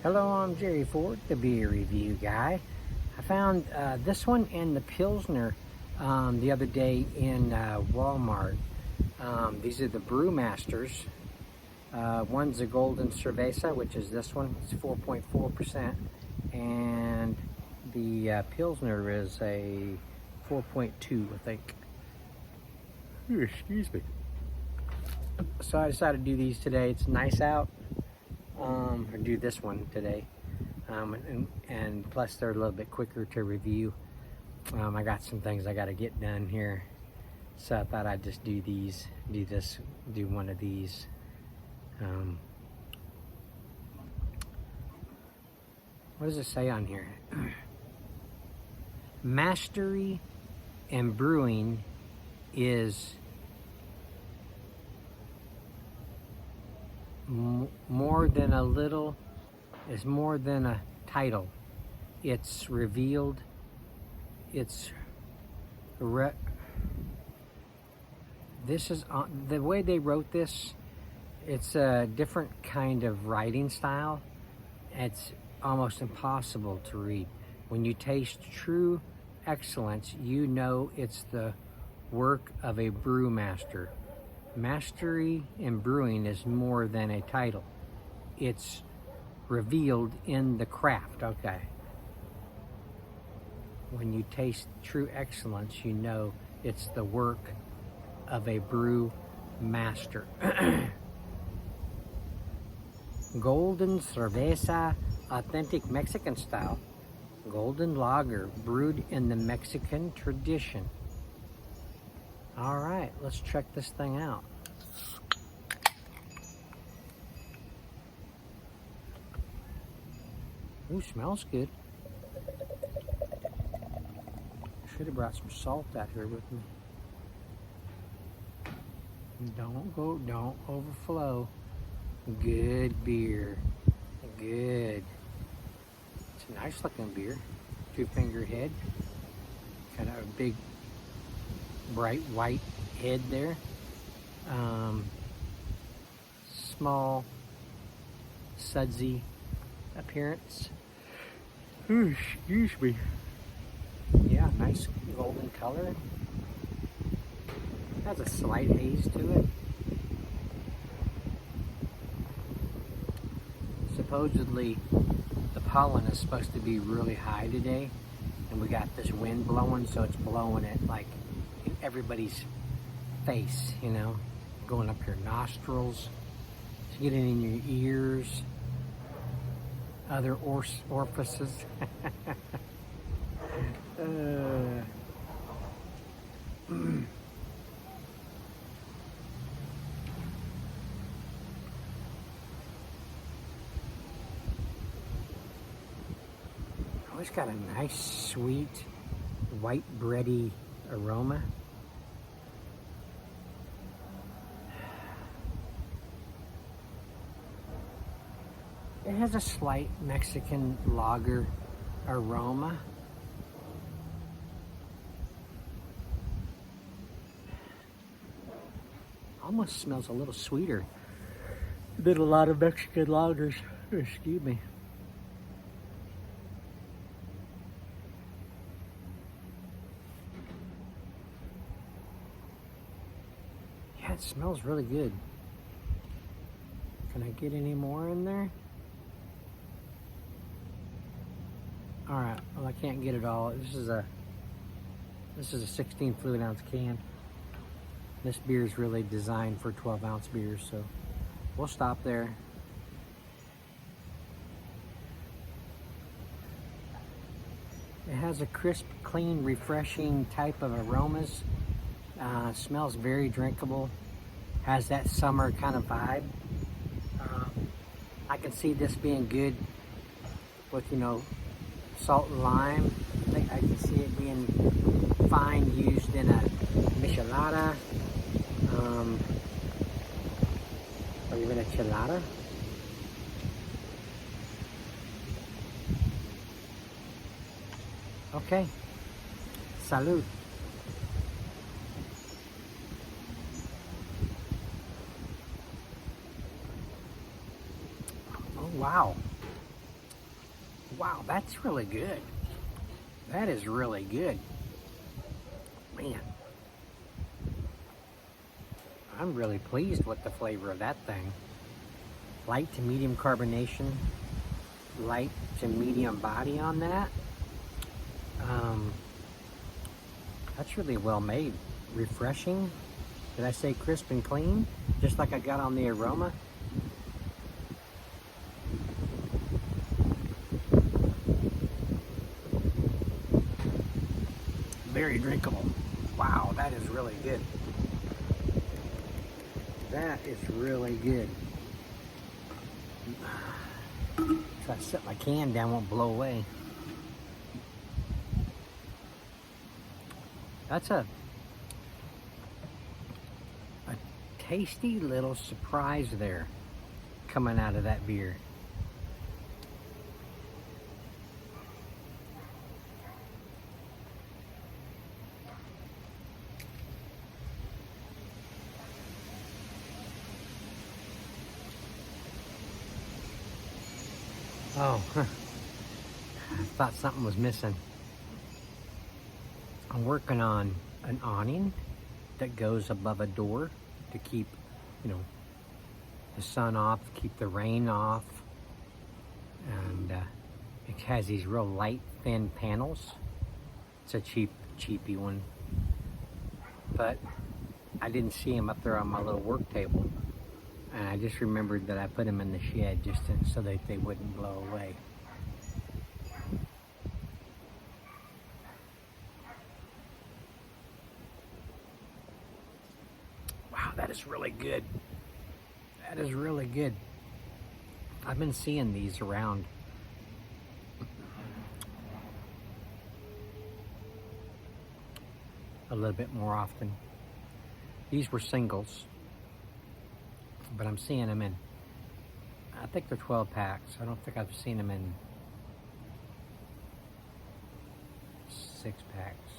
Hello, I'm Jerry Ford, the beer review guy. I found this one and the Pilsner the other day in Walmart. These are the BREWMASTERS. One's a golden Cerveza, which is this one. It's 4.4%. And the Pilsner is a 4.2, I think. Ooh, excuse me. So I decided to do these today. It's nice out. Or do this one today, and plus they're a little bit quicker to review. I got some things I got to get done here, so I thought I'd just do one of these. What does it say on here? Mastery and brewing is more than a little, is more than a title. It's revealed, this is the way they wrote this. It's a different kind of writing style. It's almost impossible to read. When you taste true excellence, you know it's the work of a brewmaster. Mastery in brewing is more than a title. It's revealed in the craft. Okay. When you taste true excellence, you know it's the work of a brew master. Golden Cerveza, authentic Mexican style. Golden lager brewed in the Mexican tradition. All right, let's check this thing out. Ooh, smells good. Should have brought some salt out here with me. Don't overflow. Good beer. Good. It's a nice looking beer. 2-finger head. Kind of a big, bright white head there. Small, sudsy appearance. Ooh, excuse me. Yeah, nice golden color. Has a slight haze to it. Supposedly, the pollen is supposed to be really high today, and we got this wind blowing, so it's blowing it like in everybody's face, you know, going up your nostrils, it's getting in your ears, other orifices. Oh, it's got a nice, sweet, white bready aroma. It has a slight Mexican lager aroma. Almost smells a little sweeter than a lot of Mexican lagers. Excuse me. Yeah, it smells really good. Can I get any more in there? All right, well, I can't get it all. This is a 16 fluid ounce can. This beer is really designed for 12-ounce beers, so we'll stop there. It has a crisp, clean, refreshing type of aromas. Smells very drinkable. Has that summer kind of vibe. I can see this being good with, you know, salt and lime. I think I can see it being fine used in a michelada, or even a chilada. Okay, salud. Oh, wow. Wow, that's really good. That is really good. Man, I'm really pleased with the flavor of that thing. Light to medium carbonation, light to medium body on that. That's really well made. Refreshing. Did I say crisp and clean? Just like I got on the aroma. Very drinkable. Wow, that is really good. That is really good. Try to set my can down, won't blow away. That's a tasty little surprise there coming out of that beer. Oh, I thought something was missing. I'm working on an awning that goes above a door to keep, you know, the sun off, keep the rain off. And it has these real light, thin panels. It's a cheapy one. But I didn't see them up there on my little work table. And I just remembered that I put them in the shed just so that they wouldn't blow away. Wow, that is really good. That is really good. I've been seeing these around. A little bit more often. These were singles, but I'm seeing them in, I think they're 12 packs. I don't think I've seen them in 6 packs.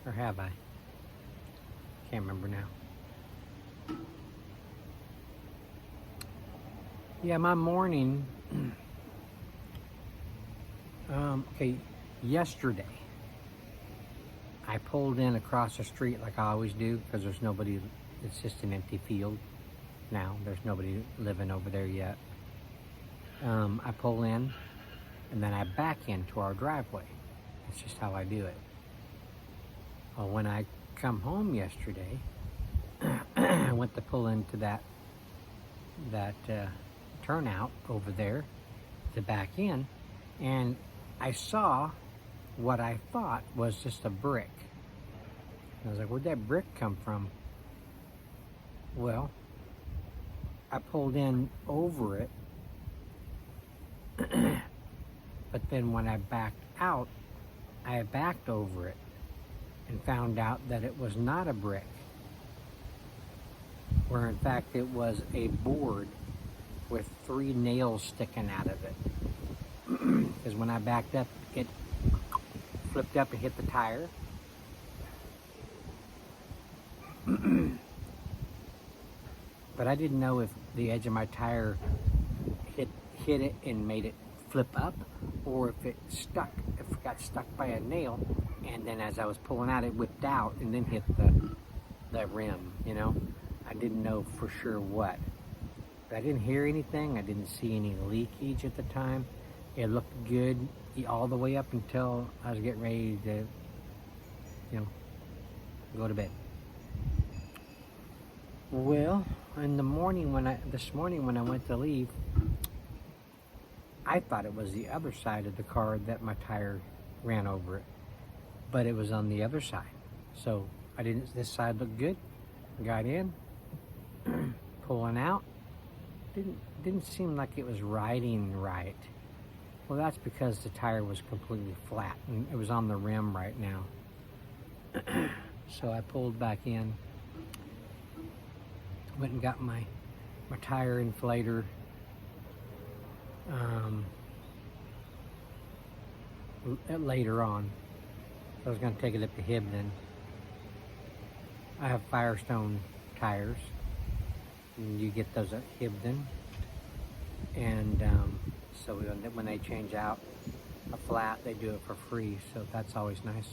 Or have I? Can't remember now. Yeah, my morning, okay, yesterday, I pulled in across the street like I always do because there's nobody, it's just an empty field now. There's nobody living over there yet. I pull in and then I back into our driveway. That's just how I do it. Well, when I come home yesterday, I went to pull into that turnout over there to back in, and I saw what I thought was just a brick. I was like, where'd that brick come from? Well, I pulled in over it, but then when I backed out, I backed over it and found out that it was not a brick, where in fact it was a board with 3 nails sticking out of it. Because when I backed up, it flipped up and hit the tire. But I didn't know if the edge of my tire hit it and made it flip up, or if it got stuck by a nail, and then as I was pulling out, it whipped out and then hit the rim, you know? I didn't know for sure what. But I didn't hear anything. I didn't see any leakage at the time. It looked good all the way up until I was getting ready to, you know, go to bed. Well, in the morning this morning when I went to leave, I thought it was the other side of the car that my tire ran over it, but it was on the other side. So this side looked good. Got in, pulling out. Didn't seem like it was riding right. Well, that's because the tire was completely flat and it was on the rim right now. So I pulled back in, went and got my tire inflator. Later on. I was going to take it up to Hibden. I have Firestone tires. And you get those at Hibden. And So when they change out a flat, they do it for free. So that's always nice.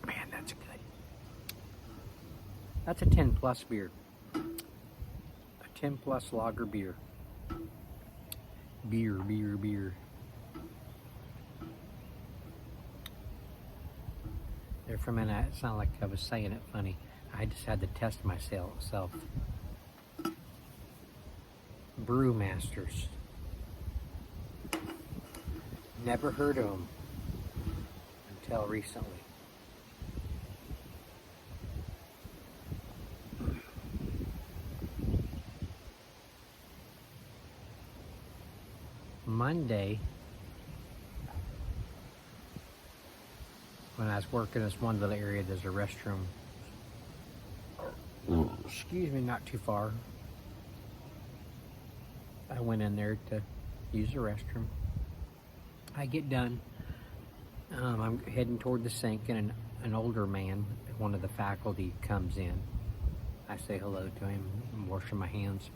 Man, that's good. That's a 10 plus beer. A 10 plus lager beer. Beer. There for a minute, it sounded like I was saying it funny. I just had to test myself. BREWMASTERS. Never heard of them until recently. Monday, when I was working in this one little area, there's a restroom. Excuse me, not too far. I went in there to use the restroom. I get done. I'm heading toward the sink, and an older man, one of the faculty, comes in. I say hello to him. I'm washing my hands.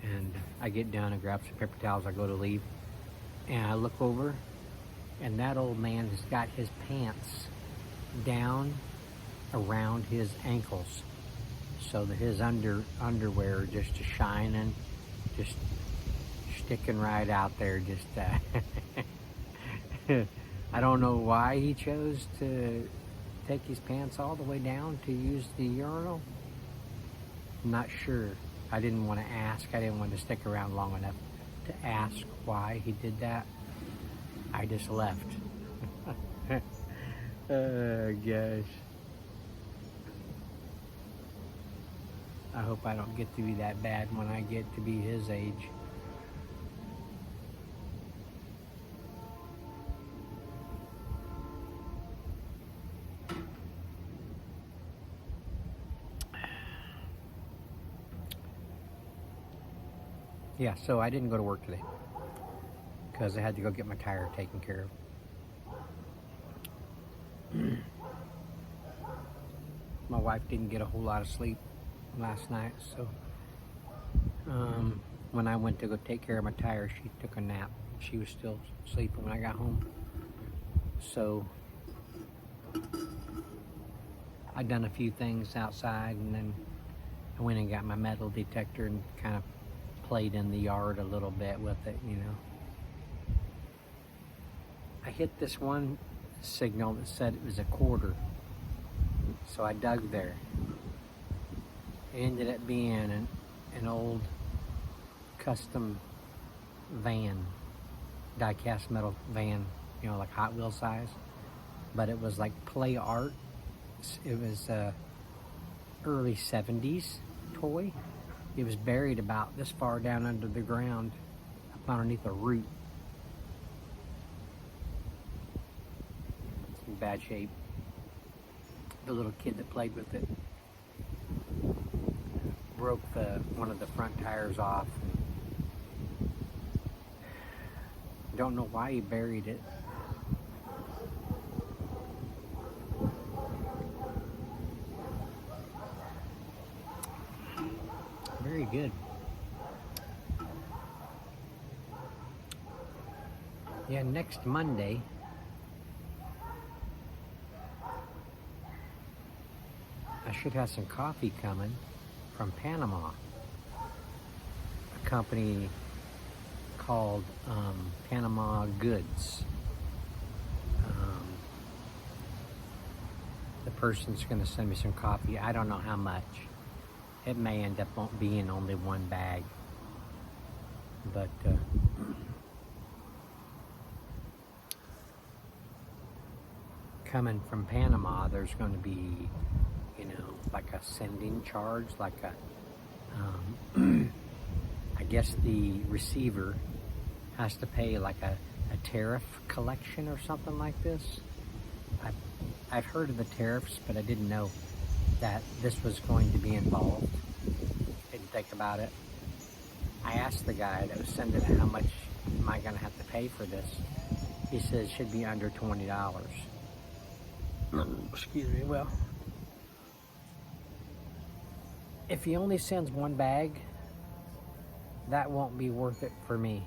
And I get done and grab some paper towels. I go to leave. And I look over, and that old man has got his pants down around his ankles. So that his underwear just shining, just sticking right out there. Just I don't know why he chose to take his pants all the way down to use the urinal. I'm not sure. I didn't want to ask. I didn't want to stick around long enough to ask why he did that. I just left. Oh gosh. I hope I don't get to be that bad when I get to be his age. Yeah, so I didn't go to work today because I had to go get my tire taken care of. My wife didn't get a whole lot of sleep last night, so when I went to go take care of my tire, she took a nap. She was still sleeping when I got home. So I done a few things outside, and then I went and got my metal detector and kind of played in the yard a little bit with it, you know. I hit this one signal that said it was a quarter, so I dug there. It ended up being an old custom van, die-cast metal van, you know, like Hot Wheel size, but it was like play art. It was a early 70s toy. It was buried about this far down under the ground, up underneath a root. It's in bad shape. The little kid that played with it broke one of the front tires off. Don't know why he buried it. Very good. Yeah, next Monday, I should have some coffee coming from Panama. A company called Panama Goods. The person's going to send me some coffee. I don't know how much. It may end up being only one bag. But coming from Panama, there's going to be, you know, like a sending charge, like a, I guess the receiver has to pay like a tariff collection or something like this. I've heard of the tariffs, but I didn't know that this was going to be involved. Didn't think about it. I asked the guy that was sending it, how much am I going to have to pay for this? He says it should be under $20. Excuse me. Well, if he only sends one bag, that won't be worth it for me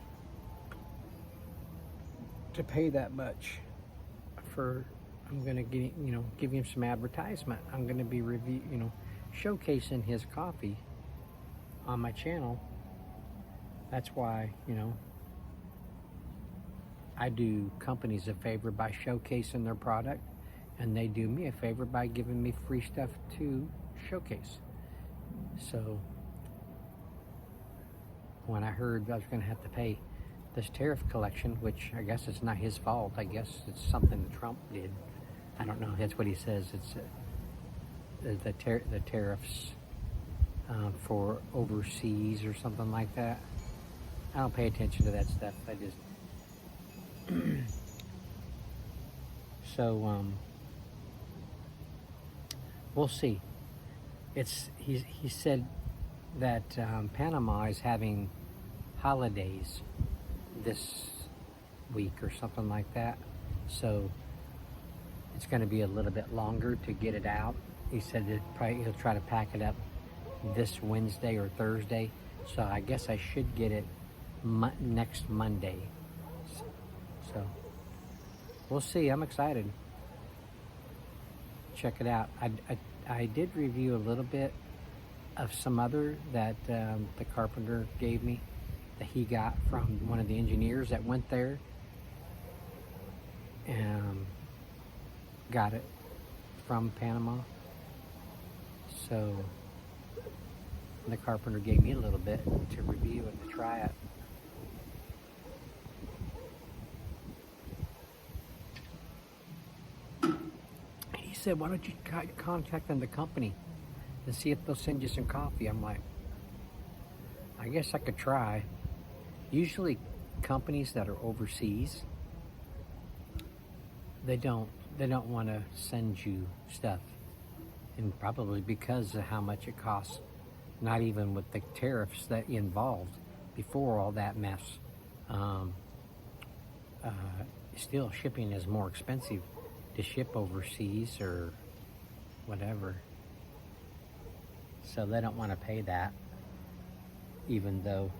to pay that much for. I'm gonna get, give him some advertisement. I'm gonna be showcasing his coffee on my channel. That's why, I do companies a favor by showcasing their product, and they do me a favor by giving me free stuff to showcase. So when I heard I was going to have to pay this tariff collection, which I guess it's not his fault, I guess it's something that Trump did. I don't know. That's what he says. It's the tariffs for overseas or something like that. I don't pay attention to that stuff. I just so we'll see. He said that Panama is having holidays this week or something like that, so it's going to be a little bit longer to get it out. He said he'll try to pack it up this Wednesday or Thursday, so I guess I should get it next Monday. So we'll see. I'm excited. Check it out. I did review a little bit of some other that the carpenter gave me, that he got from one of the engineers that went there and got it from Panama. So the carpenter gave me a little bit to review and to try it. He said, why don't you contact them, the company, and see if they'll send you some coffee. I'm like, I guess I could try. Usually companies that are overseas, they don't want to send you stuff, and probably because of how much it costs, not even with the tariffs that involved before all that mess. Still, shipping is more expensive to ship overseas or whatever, so they don't want to pay that, even though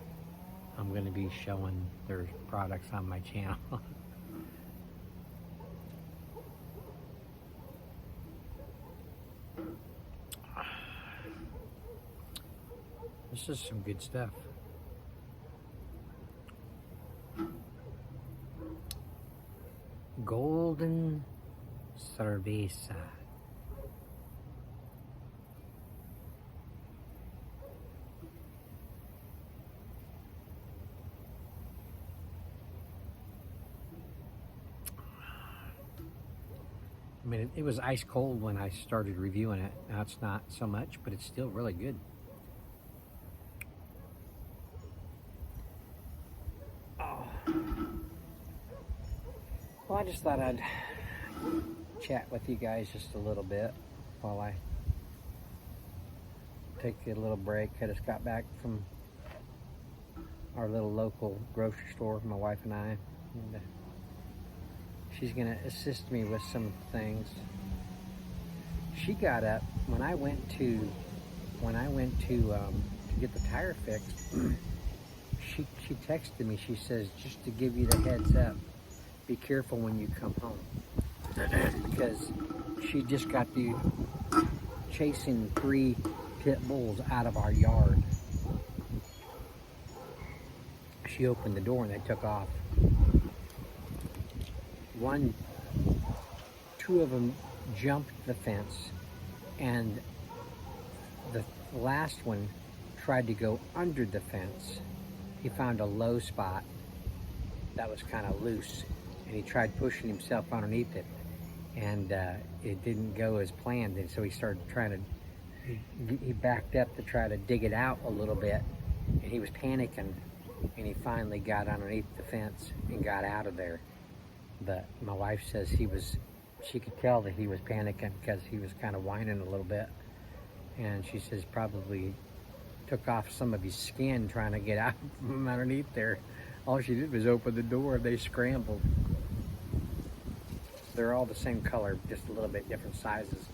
I'm going to be showing their products on my channel. This is some good stuff. Golden Cerveza. I mean, it was ice cold when I started reviewing it. Now it's not so much, but it's still really good. Oh. Well, I just thought I'd chat with you guys just a little bit while I take a little break. I just got back from our little local grocery store, my wife and I, and she's going to assist me with some things. She got up when I went to get the tire fixed. She texted me. She says, just to give you the heads up, be careful when you come home, because she just got through chasing 3 pit bulls out of our yard. She opened the door and they took off. 2 of them jumped the fence, and the last one tried to go under the fence. He found a low spot that was kind of loose, and he tried pushing himself underneath it, and it didn't go as planned, and so he started he backed up to try to dig it out a little bit, and he was panicking, and he finally got underneath the fence and got out of there. But my wife says she could tell that he was panicking because he was kind of whining a little bit, and she says probably took off some of his skin trying to get out from underneath there. All she did was open the door. They scrambled. They're all the same color, just a little bit different sizes.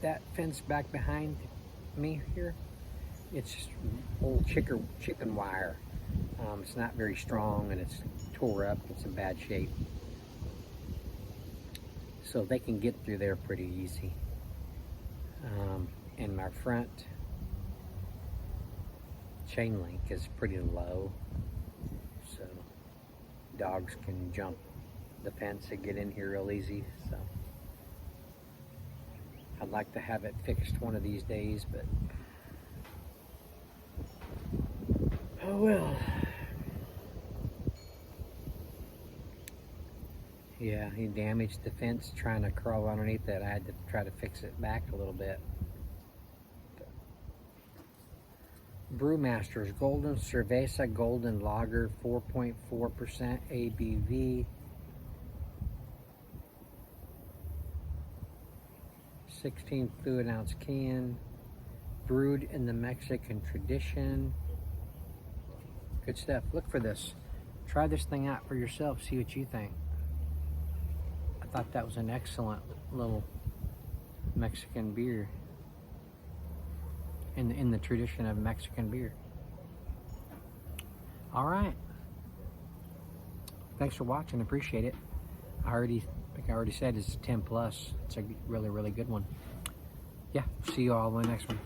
that fence back behind me here, it's just old chicken wire. It's not very strong and it's tore up. It's in bad shape. So they can get through there pretty easy. And my front chain link is pretty low, so dogs can jump the fence and get in here real easy. So I'd like to have it fixed one of these days, but oh well. Yeah, he damaged the fence trying to crawl underneath it. I had to try to fix it back a little bit. BREWMASTERS Golden Cerveza Golden Lager, 4.4% ABV. 16 fluid ounce can. Brewed in the Mexican tradition. Good stuff. Look for this. Try this thing out for yourself. See what you think. I thought that was an excellent little Mexican beer. In the tradition of Mexican beer. All right. Thanks for watching. Appreciate it. Like I already said, it's 10 plus. It's a really, really good one. Yeah. See you all in the next one.